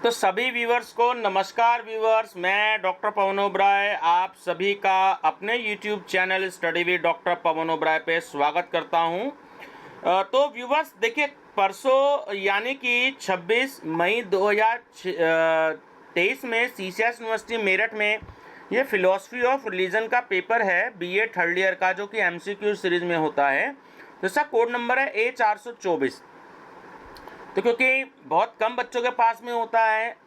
तो सभी व्यूअर्स को नमस्कार व्यूअर्स, मैं डॉक्टर पवन ओबराय आप सभी का अपने YouTube channel study with doctor Pawan Oberoi पे स्वागत करता हूं। तो व्यूअर्स देखिए, परसों यानी कि 26 मई 2023 में सीसीएस यूनिवर्सिटी मेरठ में ये फिलॉसफी ऑफ रिलीजन का पेपर है बीए थर्ड ईयर का, जो कि एमसीक्यू सीरीज में होता है। तो इसका कोड नंबर है A424। तो क्योंकि बहुत कम बच्चों के पास में होता है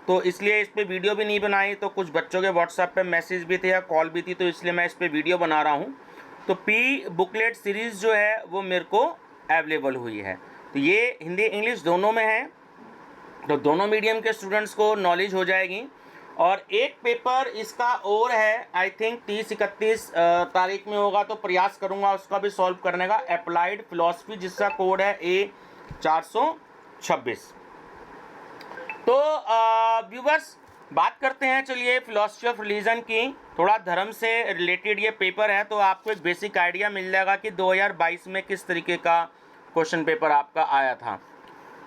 तो इसलिए इस पर वीडियो भी नहीं बनाई, तो कुछ बच्चों के व्हाट्सएप पे मैसेज भी थे या कॉल भी थी, तो इसलिए मैं इस पर वीडियो बना रहा हूँ। तो पी बुकलेट सीरीज़ जो है वो मेरे को अवेलेबल हुई है। तो ये हिंदी इंग्लिश दोनों में है, तो दोनों मीडियम के स्टूडेंट्स को नॉलेज हो जाएगी। और एक पेपर इसका और है, आई थिंक 30-31 तारीख में होगा, तो प्रयास करूँगा उसका भी सॉल्व करने का। अप्लाइड फिलॉसफी जिसका कोड है A426। तो व्यूवर्स बात करते हैं, चलिए फिलॉसफी ऑफ रिलीजन की। थोड़ा धर्म से रिलेटेड ये पेपर है, तो आपको एक बेसिक आइडिया मिल जाएगा कि 2022 में किस तरीके का क्वेश्चन पेपर आपका आया था।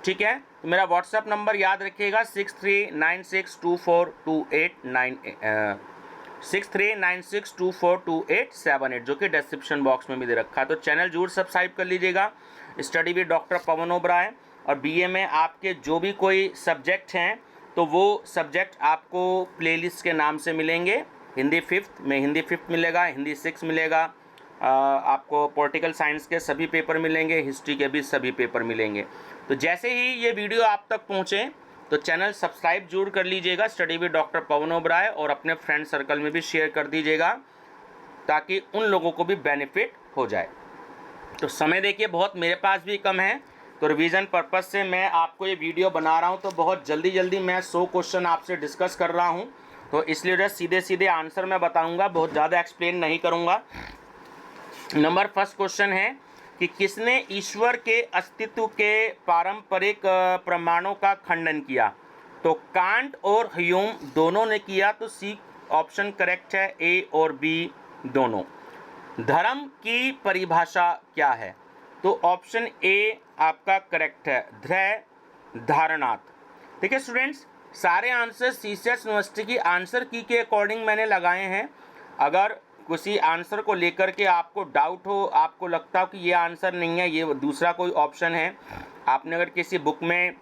ठीक है, तो मेरा व्हाट्सएप नंबर याद रखिएगा 6396242878 जो कि डिस्क्रिप्शन बॉक्स में भी दे रखा है। तो चैनल जरूर सब्सक्राइब कर लीजिएगा, study with doctor Pawan Oberoi. और बीए में आपके जो भी कोई सब्जेक्ट हैं तो वो सब्जेक्ट आपको प्लेलिस्ट के नाम से मिलेंगे। हिंदी 5th में हिंदी 5th मिलेगा, हिंदी 6 मिलेगा, आपको पॉलिटिकल साइंस के सभी पेपर मिलेंगे, हिस्ट्री के भी सभी पेपर मिलेंगे। तो जैसे ही ये वीडियो आप तक पहुँचे तो चैनल सब्सक्राइब जरूर कर लीजिएगा study with doctor Pawan Oberoi, और अपने फ्रेंड सर्कल में भी शेयर कर दीजिएगा ताकि उन लोगों को भी बेनिफिट हो जाए। तो समय देखिए बहुत मेरे पास भी कम है, तो रिवीजन पर्पज़ से मैं आपको ये वीडियो बना रहा हूँ। तो बहुत जल्दी मैं 100 क्वेश्चन आपसे डिस्कस कर रहा हूँ, तो इसलिए जो सीधे आंसर मैं बताऊँगा, बहुत ज़्यादा एक्सप्लेन नहीं करूँगा। नंबर फर्स्ट क्वेश्चन है कि किसने ईश्वर के अस्तित्व के पारंपरिक प्रमाणों का खंडन किया? तो कांट और ह्यूम दोनों ने किया, तो सी ऑप्शन करेक्ट है, ए और बी दोनों। धर्म की परिभाषा क्या है? तो ऑप्शन ए आपका करेक्ट है, ध्रुव धारणार्थ। ठीक है स्टूडेंट्स, सारे आंसर सीसीएस यूनिवर्सिटी की आंसर की के अकॉर्डिंग मैंने लगाए हैं। अगर किसी आंसर को लेकर के आपको डाउट हो, आपको लगता हो कि ये आंसर नहीं है, ये दूसरा कोई ऑप्शन है, आपने अगर किसी बुक में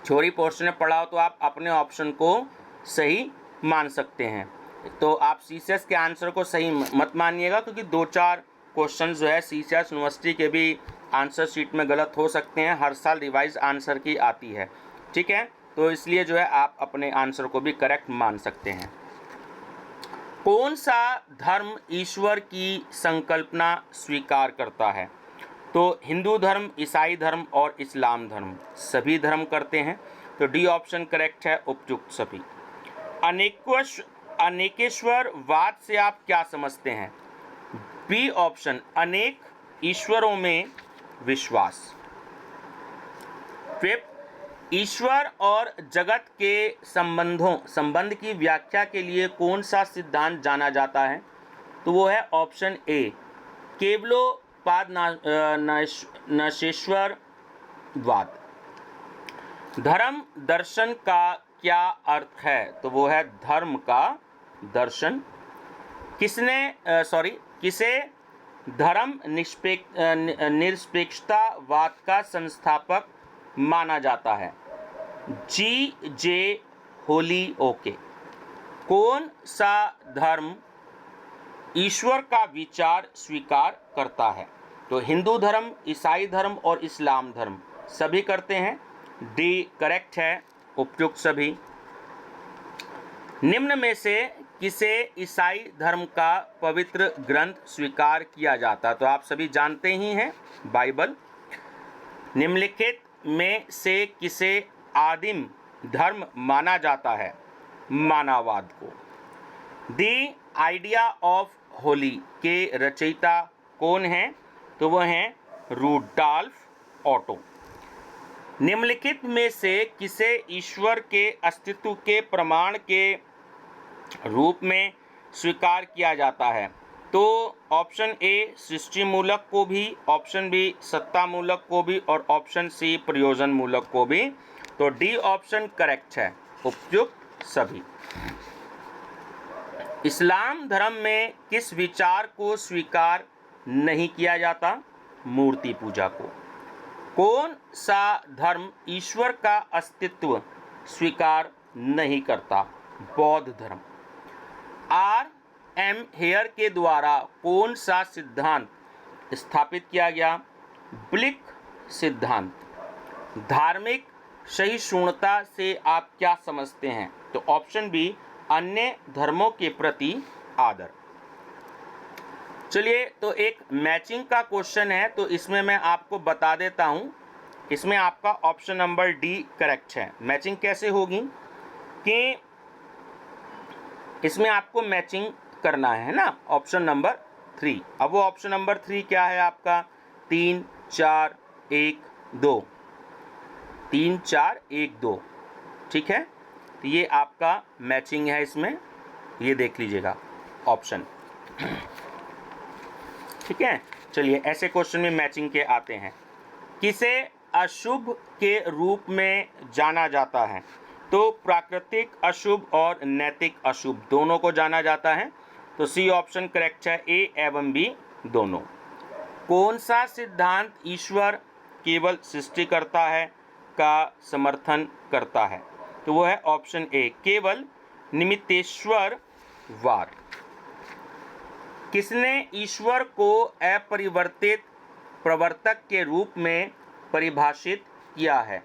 थ्योरी पोर्शन में पढ़ा हो, तो आप अपने ऑप्शन को सही मान सकते हैं। तो आप सीसीएस के आंसर को सही मत मानिएगा, क्योंकि 2-4 क्वेश्चन जो है सीसीएस यूनिवर्सिटी के भी आंसर शीट में गलत हो सकते हैं। हर साल रिवाइज आंसर की आती है, ठीक है, तो इसलिए जो है आप अपने आंसर को भी करेक्ट मान सकते हैं। कौन सा धर्म ईश्वर की संकल्पना स्वीकार करता है? तो हिंदू धर्म, ईसाई धर्म और इस्लाम धर्म, सभी धर्म करते हैं। तो डी ऑप्शन करेक्ट है, उपयुक्त सभी। अनेकेश्वरवाद से आप क्या समझते हैं? बी ऑप्शन, अनेक ईश्वरों में विश्वास। फिफ्थ, ईश्वर और जगत के संबंध की व्याख्या के लिए कौन सा सिद्धांत जाना जाता है? तो वो है ऑप्शन ए, केवलोपाद नशेश्वरवाद। धर्म दर्शन का क्या अर्थ है? तो वो है धर्म का दर्शन। किसे धर्म निरपेक्षतावाद का संस्थापक माना जाता है? J. होलिओके। कौन सा धर्म ईश्वर का विचार स्वीकार करता है? तो हिंदू धर्म, ईसाई धर्म और इस्लाम धर्म सभी करते हैं। डी करेक्ट है, उपयुक्त सभी। निम्न में से किसे ईसाई धर्म का पवित्र ग्रंथ स्वीकार किया जाता है? तो आप सभी जानते ही हैं, बाइबल। निम्नलिखित में से किसे आदिम धर्म माना जाता है? मानववाद को। दी आइडिया ऑफ होली के रचयिता कौन हैं? तो वह हैं रूडॉल्फ ऑटो। निम्नलिखित में से किसे ईश्वर के अस्तित्व के प्रमाण के रूप में स्वीकार किया जाता है? तो ऑप्शन ए सृष्टि मूलक को भी, ऑप्शन बी सत्ता मूलक को भी और ऑप्शन सी प्रयोजन मूलक को भी तो डी ऑप्शन करेक्ट है, उपयुक्त सभी। इस्लाम धर्म में किस विचार को स्वीकार नहीं किया जाता? मूर्ति पूजा को। कौन सा धर्म ईश्वर का अस्तित्व स्वीकार नहीं करता? बौद्ध धर्म। R.M. हेयर के द्वारा कौन सा सिद्धांत स्थापित किया गया? ब्लिक सिद्धांत। धार्मिक सहिष्णुता से आप क्या समझते हैं? तो ऑप्शन बी, अन्य धर्मों के प्रति आदर। चलिए, तो एक मैचिंग का क्वेश्चन है, तो इसमें मैं आपको बता देता हूं। इसमें आपका ऑप्शन नंबर डी करेक्ट है। मैचिंग कैसे होगी कि इसमें आपको मैचिंग करना है ना, ऑप्शन नंबर 3। अब वो ऑप्शन नंबर 3 क्या है आपका? 3 4 1 2, 3 4 1 2, ठीक है। तो ये आपका मैचिंग है, इसमें ये देख लीजिएगा ऑप्शन, ठीक है। चलिए, ऐसे क्वेश्चन में मैचिंग के आते हैं। किसे अशुभ के रूप में जाना जाता है? तो प्राकृतिक अशुभ और नैतिक अशुभ दोनों को जाना जाता है। तो सी ऑप्शन करेक्ट है, ए एवं बी दोनों। कौन सा सिद्धांत ईश्वर केवल सृष्टि करता है का समर्थन करता है? तो वो है ऑप्शन ए, केवल निमित्तेश्वरवाद। किसने ईश्वर को अपरिवर्तित प्रवर्तक के रूप में परिभाषित किया है?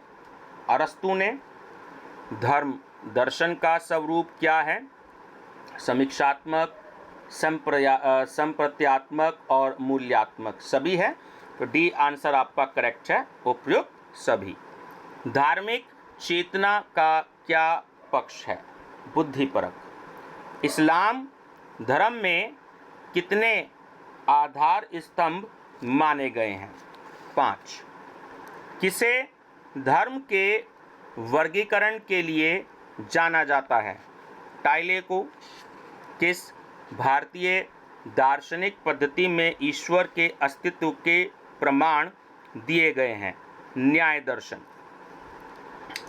अरस्तु ने। धर्म दर्शन का स्वरूप क्या है? समीक्षात्मक, संप्रत्यात्मक और मूल्यात्मक, सभी है। तो डी आंसर आपका करेक्ट है, उपयुक्त सभी। धार्मिक चेतना का क्या पक्ष है? बुद्धिपरक। इस्लाम धर्म में कितने आधार स्तंभ माने गए हैं? 5। किसे धर्म के वर्गीकरण के लिए जाना जाता है? टाइले को। किस भारतीय दार्शनिक पद्धति में ईश्वर के अस्तित्व के प्रमाण दिए गए हैं? न्याय दर्शन।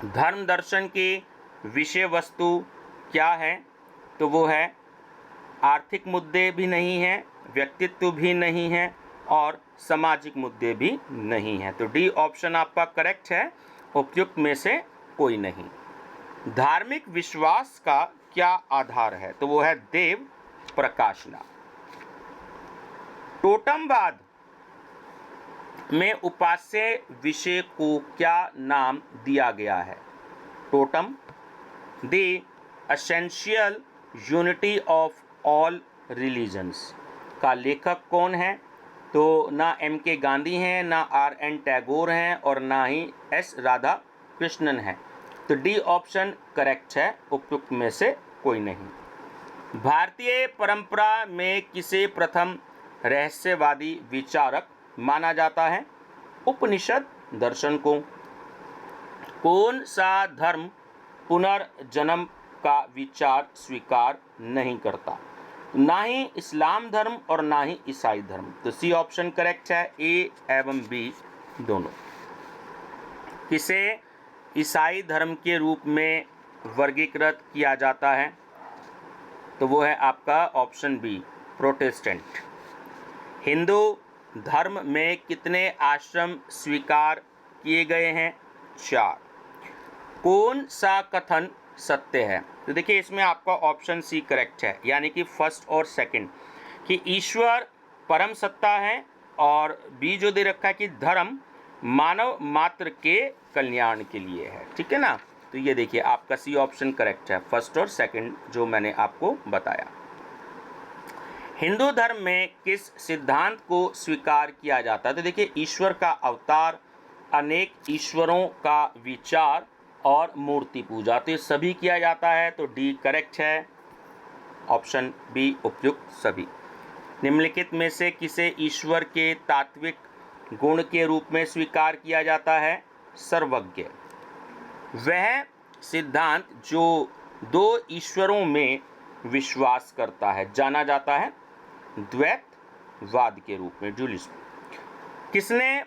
धर्म दर्शन की विषय वस्तु क्या है? तो वो है आर्थिक मुद्दे भी नहीं हैं, व्यक्तित्व भी नहीं है और सामाजिक मुद्दे भी नहीं हैं। तो डी ऑप्शन आपका करेक्ट है, उपयुक्त में से कोई नहीं। धार्मिक विश्वास का क्या आधार है? तो वो है देव प्रकाशना। टोटमवाद में उपास्य विषय को क्या नाम दिया गया है? Totem. The essential unity of all religions का लेखक कौन है? तो ना M.K. गांधी हैं, ना R.N. टैगोर हैं और ना ही S. राधा कृष्णन है। तो डी ऑप्शन करेक्ट है, उपयुक्त में से कोई नहीं। भारतीय परंपरा में किसे प्रथम रहस्यवादी विचारक माना जाता है? उपनिषद दर्शन को। कौन सा धर्म पुनर्जन्म का विचार स्वीकार नहीं करता? ना ही इस्लाम धर्म और ना ही ईसाई धर्म। तो सी ऑप्शन करेक्ट है, ए एवं बी दोनों। किसे ईसाई धर्म के रूप में वर्गीकृत किया जाता है? तो वो है आपका ऑप्शन बी, प्रोटेस्टेंट। हिंदू धर्म में कितने आश्रम स्वीकार किए गए हैं? 4। कौन सा कथन सत्य है? तो देखिए, इसमें आपका ऑप्शन सी करेक्ट है, यानी कि फर्स्ट और सेकंड, कि ईश्वर परम सत्ता है, और बी जो दे रखा है कि धर्म मानव मात्र के कल्याण के लिए है, ठीक है ना। तो ये देखिए, आपका सी ऑप्शन करेक्ट है, फर्स्ट और सेकंड जो मैंने आपको बताया। हिंदू धर्म में किस सिद्धांत को स्वीकार किया जाता है? तो देखिए, ईश्वर का अवतार, अनेक ईश्वरों का विचार और मूर्ति पूजा, तो ये सभी किया जाता है। तो डी करेक्ट है, ऑप्शन बी उपयुक्त सभी। निम्नलिखित में से किसे ईश्वर के तात्विक गुण के रूप में स्वीकार किया जाता है? सर्वज्ञ। वह सिद्धांत जो दो ईश्वरों में विश्वास करता है जाना जाता है द्वैतवाद के रूप में, डुअलिज्म। किसने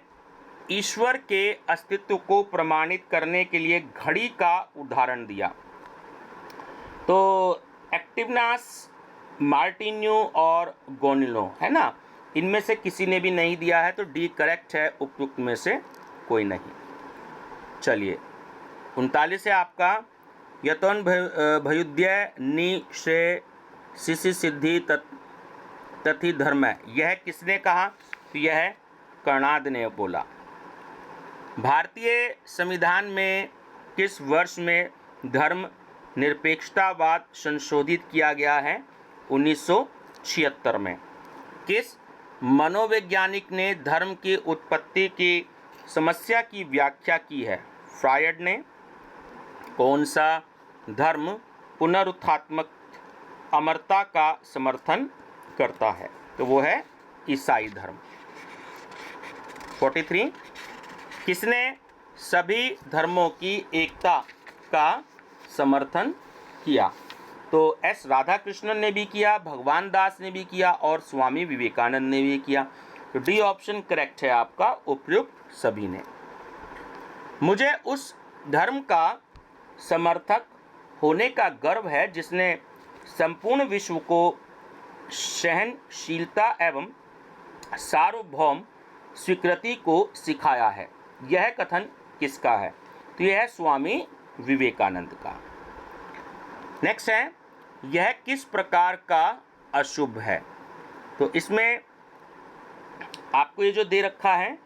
ईश्वर के अस्तित्व को प्रमाणित करने के लिए घड़ी का उदाहरण दिया? तो एक्टिवनास, मार्टिन्यू और गोनिलो, है ना, इनमें से किसी ने भी नहीं दिया है, तो डी करेक्ट है, उपयुक्त में से कोई नहीं। चलिए 39 है आपका, यतन भयुद्य निश्चय सिसि सिद्धि तथि धर्म, यह किसने कहा? तो यह कर्णाद ने बोला। भारतीय संविधान में किस वर्ष में धर्म निरपेक्षतावाद संशोधित किया गया है? 1976 में। किस मनोवैज्ञानिक ने धर्म की उत्पत्ति की समस्या की व्याख्या की है? फ्रायड ने। कौन सा धर्म पुनरुत्थात्मक अमरता का समर्थन करता है? तो वो है ईसाई धर्म। 43, किसने सभी धर्मों की एकता का समर्थन किया? तो एस राधाकृष्णन ने भी किया, भगवान दास ने भी किया और स्वामी विवेकानंद ने भी किया। तो डी ऑप्शन करेक्ट है आपका, उपयुक्त सभी ने। मुझे उस धर्म का समर्थक होने का गर्व है जिसने संपूर्ण विश्व को सहनशीलता एवं सार्वभौम स्वीकृति को सिखाया है। यह कथन किसका है? तो यह है स्वामी विवेकानंद का। नेक्स्ट है, यह किस प्रकार का अशुभ है? तो इसमें आपको ये जो दे रखा है,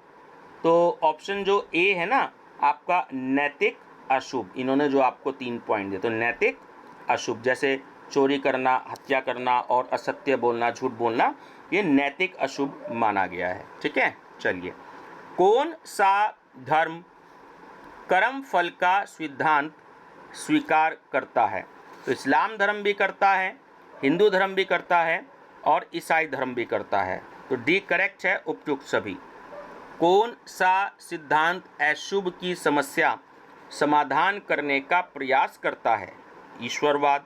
तो ऑप्शन जो ए है ना आपका, नैतिक अशुभ, इन्होंने जो आपको 3 पॉइंट दिए, तो नैतिक अशुभ, जैसे चोरी करना, हत्या करना और असत्य बोलना, झूठ बोलना, ये नैतिक अशुभ माना गया है। ठीक है, चलिए, कौन सा धर्म कर्म फल का सिद्धांत स्वीकार करता है? तो इस्लाम धर्म भी करता है, हिंदू धर्म भी करता है और ईसाई धर्म भी करता है। तो डी करेक्ट है, उपयुक्त सभी। कौन सा सिद्धांत अशुभ की समस्या समाधान करने का प्रयास करता है? ईश्वरवाद।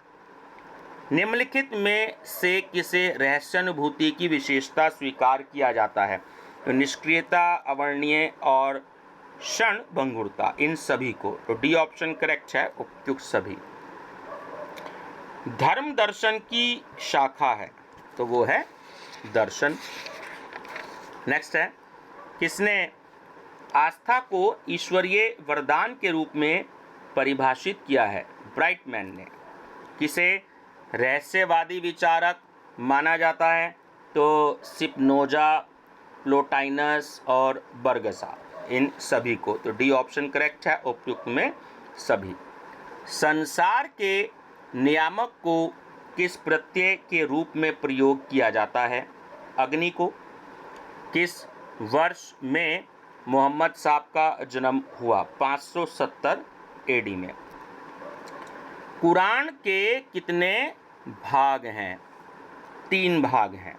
निम्नलिखित में से किसे रहस्यानुभूति की विशेषता स्वीकार किया जाता है? तो निष्क्रियता, अवर्णनीय और क्षण भंगुरता, इन सभी को। तो डी ऑप्शन करेक्ट है, उपयुक्त सभी। धर्म दर्शन की शाखा है, तो वो है दर्शन। नेक्स्ट है, किसने आस्था को ईश्वरीय वरदान के रूप में परिभाषित किया है? ब्राइटमैन ने। किसे रहस्यवादी विचारक माना जाता है? तो स्पिनोजा, प्लोटाइनस और बर्गसा, इन सभी को। तो डी ऑप्शन करेक्ट है, उपयुक्त में सभी। संसार के नियामक को किस प्रत्यय के रूप में प्रयोग किया जाता है? अग्नि को। किस वर्ष में मोहम्मद साहब का जन्म हुआ? 570 एडी में। कुरान के कितने भाग हैं? 3 भाग हैं।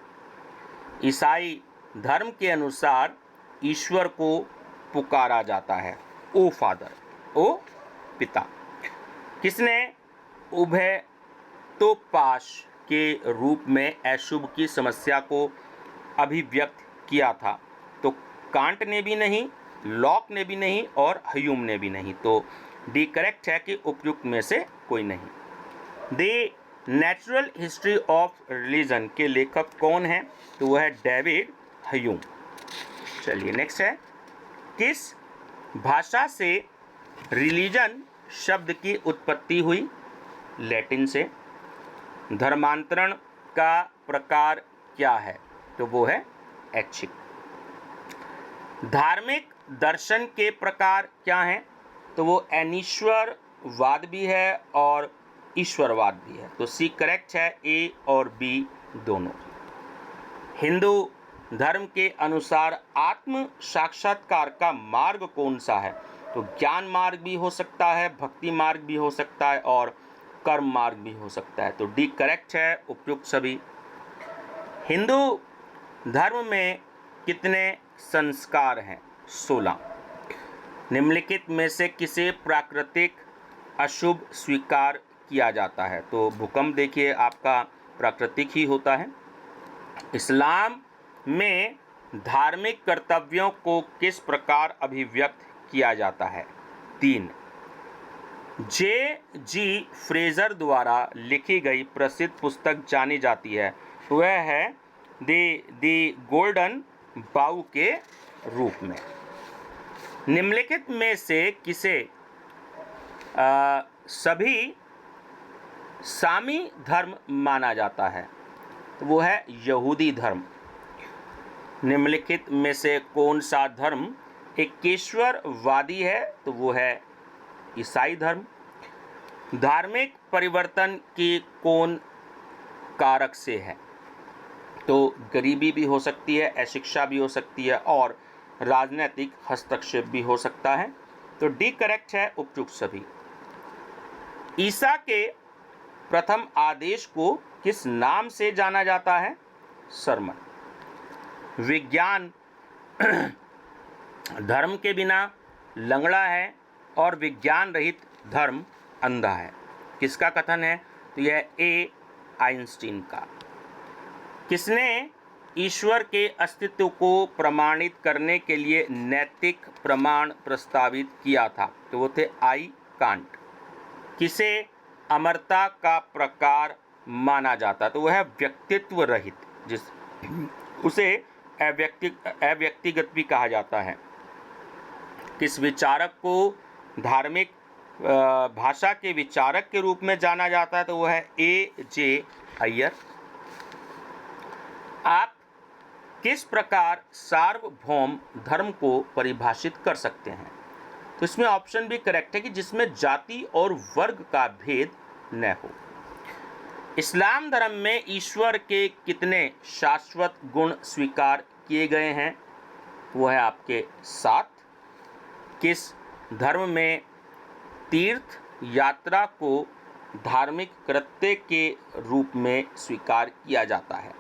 ईसाई धर्म के अनुसार ईश्वर को पुकारा जाता है, ओ फादर, ओ पिता। किसने उभयतोपाश के रूप में अशुभ की समस्या को अभिव्यक्त किया था? तो कांट ने भी नहीं, लॉक ने भी नहीं और ह्यूम ने भी नहीं। तो डी करेक्ट है कि उपयुक्त में से कोई नहीं। The natural history of religion के लेखक कौन हैं? तो वह है डेविड ह्यूम। चलिए नेक्स्ट है, किस भाषा से रिलीजन शब्द की उत्पत्ति हुई? लैटिन से। धर्मांतरण का प्रकार क्या है? तो वो है ऐच्छिक। धार्मिक दर्शन के प्रकार क्या हैं? तो वो अनीश्वरवाद भी है और ईश्वरवाद भी है। तो सी करेक्ट है, ए और बी दोनों। हिंदू धर्म के अनुसार आत्म साक्षात्कार का मार्ग कौन सा है? तो ज्ञान मार्ग भी हो सकता है, भक्ति मार्ग भी हो सकता है और कर्म मार्ग भी हो सकता है। तो डी करेक्ट है, उपयुक्त सभी। हिंदू धर्म में कितने संस्कार हैं? 16। निम्नलिखित में से किसे प्राकृतिक अशुभ स्वीकार किया जाता है? तो भूकंप देखिए आपका प्राकृतिक ही होता है। इस्लाम में धार्मिक कर्तव्यों को किस प्रकार अभिव्यक्त किया जाता है? 3. J.G. फ्रेजर द्वारा लिखी गई प्रसिद्ध पुस्तक जानी जाती है, वह है द गोल्डन बाउ के रूप में। निम्नलिखित में से किसे सभी सामी धर्म माना जाता है? तो वो है यहूदी धर्म। निम्नलिखित में से कौन सा धर्म एकेश्वरवादी है? तो वो है ईसाई धर्म। धार्मिक परिवर्तन की कौन कारक से है? तो गरीबी भी हो सकती है, अशिक्षा भी हो सकती है और राजनीतिक हस्तक्षेप भी हो सकता है। तो डी करेक्ट है उपयुक्त सभी। ईसा के प्रथम आदेश को किस नाम से जाना जाता है? सरमन। विज्ञान धर्म के बिना लंगड़ा है और विज्ञान रहित धर्म अंधा है। किसका कथन है? तो यह ए आइंस्टीन का। किसने ईश्वर के अस्तित्व को प्रमाणित करने के लिए नैतिक प्रमाण प्रस्तावित किया था? तो वो थे आई कांट। किसे अमरता का प्रकार माना जाता? तो वह है व्यक्तित्व रहित, जिस उसे अव्यक्तिगत भी कहा जाता है। किस विचारक को धार्मिक भाषा के विचारक के रूप में जाना जाता है? तो वह है ए.जे. अय्यर। आप किस प्रकार सार्वभौम धर्म को परिभाषित कर सकते हैं? तो इसमें ऑप्शन भी करेक्ट है कि जिसमें जाति और वर्ग का भेद न हो। इस्लाम धर्म में ईश्वर के कितने शाश्वत गुण स्वीकार किए गए हैं? वो है आपके 7। किस धर्म में तीर्थ यात्रा को धार्मिक कृत्य के रूप में स्वीकार किया जाता है?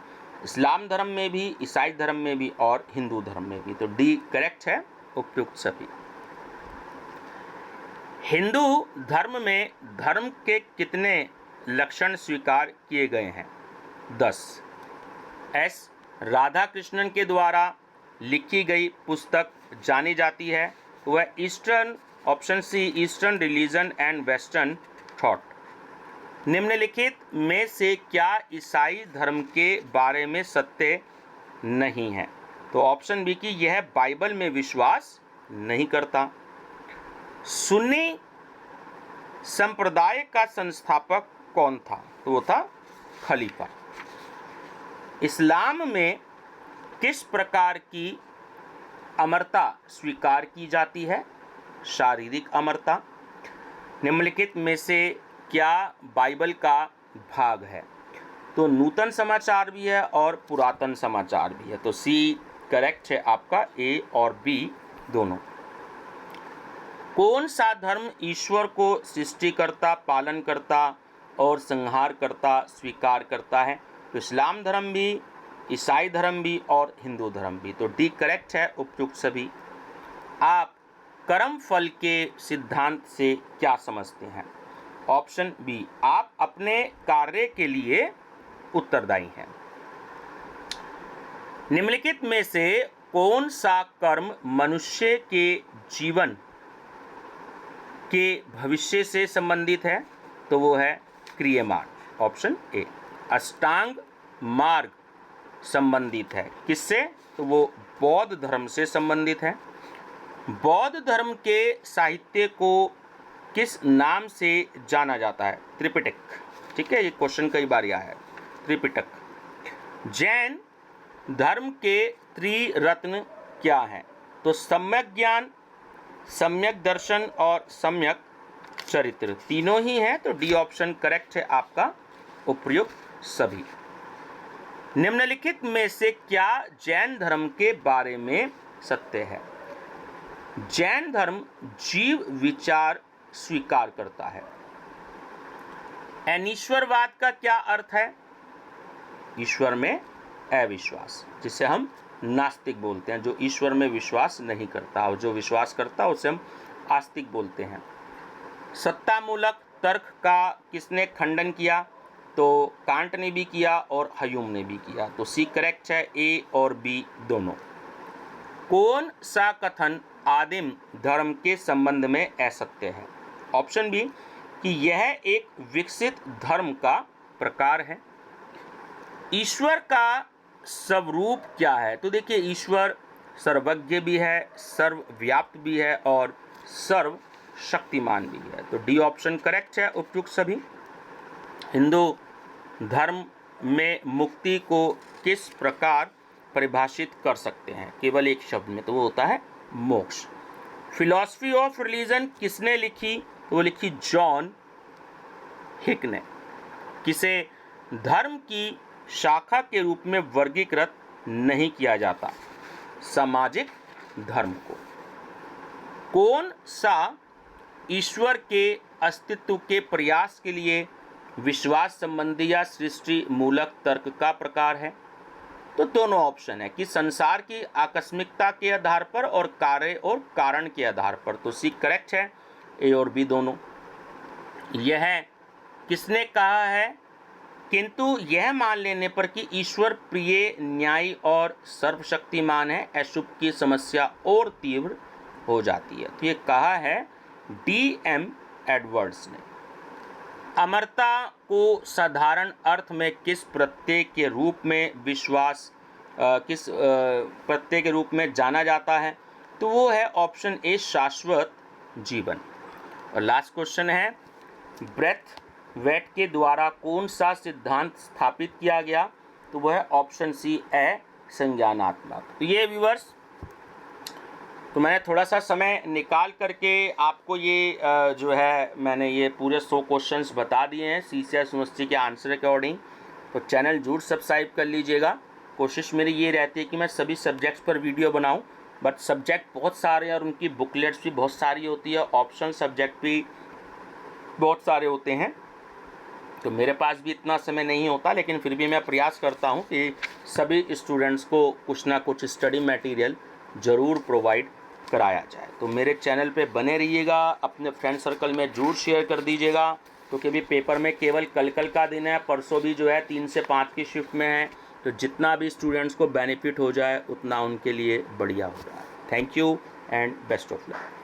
इस्लाम धर्म में भी, ईसाई धर्म में भी और हिंदू धर्म में भी। तो डी करेक्ट है उपयुक्त सभी। हिंदू धर्म में धर्म के कितने लक्षण स्वीकार किए गए हैं? 10। एस राधा कृष्णन के द्वारा लिखी गई पुस्तक जानी जाती है, वह eastern, option c, eastern religion and western thought. निम्नलिखित में से क्या ईसाई धर्म के बारे में सत्य नहीं है? तो ऑप्शन बी की यह बाइबल में विश्वास नहीं करता। सुन्नी संप्रदाय का संस्थापक कौन था? तो वो था खलीफा। इस्लाम में किस प्रकार की अमरता स्वीकार की जाती है? शारीरिक अमरता। निम्नलिखित में से क्या बाइबल का भाग है? तो नूतन समाचार भी है और पुरातन समाचार भी है। तो सी करेक्ट है आपका, ए और बी दोनों। कौन सा धर्म ईश्वर को सृष्टिकर्ता, पालनकर्ता और संहारकर्ता स्वीकार करता है? तो इस्लाम धर्म भी, ईसाई धर्म भी और हिंदू धर्म भी। तो डी करेक्ट है उपयुक्त सभी। आप कर्म फल के सिद्धांत से क्या समझते हैं? ऑप्शन बी, आप अपने कार्य के लिए उत्तरदायी हैं। निम्नलिखित में से कौन सा कर्म मनुष्य के जीवन के भविष्य से संबंधित है? तो वो है क्रियमाण, ऑप्शन ए। अष्टांग मार्ग संबंधित है किससे? तो वो बौद्ध धर्म से संबंधित है। बौद्ध धर्म के साहित्य को किस नाम से जाना जाता है? त्रिपिटक। ठीक है, ये क्वेश्चन कई बार आया है, त्रिपिटक। जैन धर्म के त्रिरत्न क्या हैं? तो सम्यक ज्ञान, सम्यक दर्शन और सम्यक चरित्र, तीनों ही हैं। तो डी ऑप्शन करेक्ट है आपका, उपयुक्त सभी। निम्नलिखित में से क्या जैन धर्म के बारे में सत्य है? जैन धर्म जीव विचार स्वीकार करता है। अनीश्वरवाद का क्या अर्थ है? ईश्वर में अविश्वास, जिसे हम नास्तिक बोलते हैं। जो ईश्वर में विश्वास नहीं करता और जो विश्वास करता है उसे हम आस्तिक बोलते हैं। सत्तामूलक तर्क का किसने खंडन किया? तो कांट ने भी किया और ह्यूम ने भी किया। तो सी करेक्ट है, ए और बी दोनों। कौन सा कथन आदिम धर्म के संबंध में असत्य है? ऑप्शन बी कि यह एक विकसित धर्म का प्रकार है। ईश्वर का स्वरूप क्या है? तो देखिए, ईश्वर सर्वज्ञ भी है, सर्वव्याप्त भी है और सर्वशक्तिमान भी है। तो डी ऑप्शन करेक्ट है उपयुक्त सभी। हिंदू धर्म में मुक्ति को किस प्रकार परिभाषित कर सकते हैं? केवल एक शब्द में, तो वो होता है मोक्ष। फिलॉसफी ऑफ रिलीजन किसने लिखी? तो वो लिखी जॉन हिक ने। किसे धर्म की शाखा के रूप में वर्गीकृत नहीं किया जाता? सामाजिक धर्म को। कौन सा ईश्वर के अस्तित्व के प्रयास के लिए विश्वास संबंधी या सृष्टि मूलक तर्क का प्रकार है? तो दोनों ऑप्शन है कि संसार की आकस्मिकता के आधार पर और कार्य और कारण के आधार पर। तो सी करेक्ट है, ए और बी दोनों। यह किसने कहा है? किंतु यह मान लेने पर कि ईश्वर प्रिय, न्यायी और सर्वशक्तिमान है, अशुभ की समस्या और तीव्र हो जाती है। तो ये कहा है D.M. एडवर्ड्स ने। अमरता को साधारण अर्थ में किस प्रत्यय के रूप में किस प्रत्यय के रूप में जाना जाता है? तो वो है ऑप्शन ए, शाश्वत जीवन। और लास्ट क्वेश्चन है, ब्रेथ वेट के द्वारा कौन सा सिद्धांत स्थापित किया गया? तो वह है ऑप्शन सी, ए, संज्ञानात्मक। तो ये व्यूअर्स, तो मैंने थोड़ा सा समय निकाल करके आपको ये जो है मैंने ये पूरे 100 क्वेश्चंस बता दिए हैं CCS यूनिवर्सिटी के आंसर अकॉर्डिंग। तो चैनल जरूर सब्सक्राइब कर लीजिएगा। कोशिश मेरी ये रहती है कि मैं सभी सब्जेक्ट्स पर वीडियो बनाऊं, बट सब्जेक्ट बहुत सारे हैं और उनकी बुकलेट्स भी बहुत सारी होती है, ऑप्शनल सब्जेक्ट भी बहुत सारे होते हैं, तो मेरे पास भी इतना समय नहीं होता, लेकिन फिर भी मैं प्रयास करता हूं कि सभी स्टूडेंट्स को कुछ ना कुछ स्टडी मटेरियल ज़रूर प्रोवाइड कराया जाए। तो मेरे चैनल पे बने रहिएगा, अपने फ्रेंड सर्कल में जरूर शेयर कर दीजिएगा, क्योंकि अभी पेपर में केवल कल का दिन है, परसों भी जो है 3 से 5 की शिफ्ट में है, तो जितना भी स्टूडेंट्स को बेनिफिट हो जाए उतना उनके लिए बढ़िया हो रहा है। Thank you and best of luck.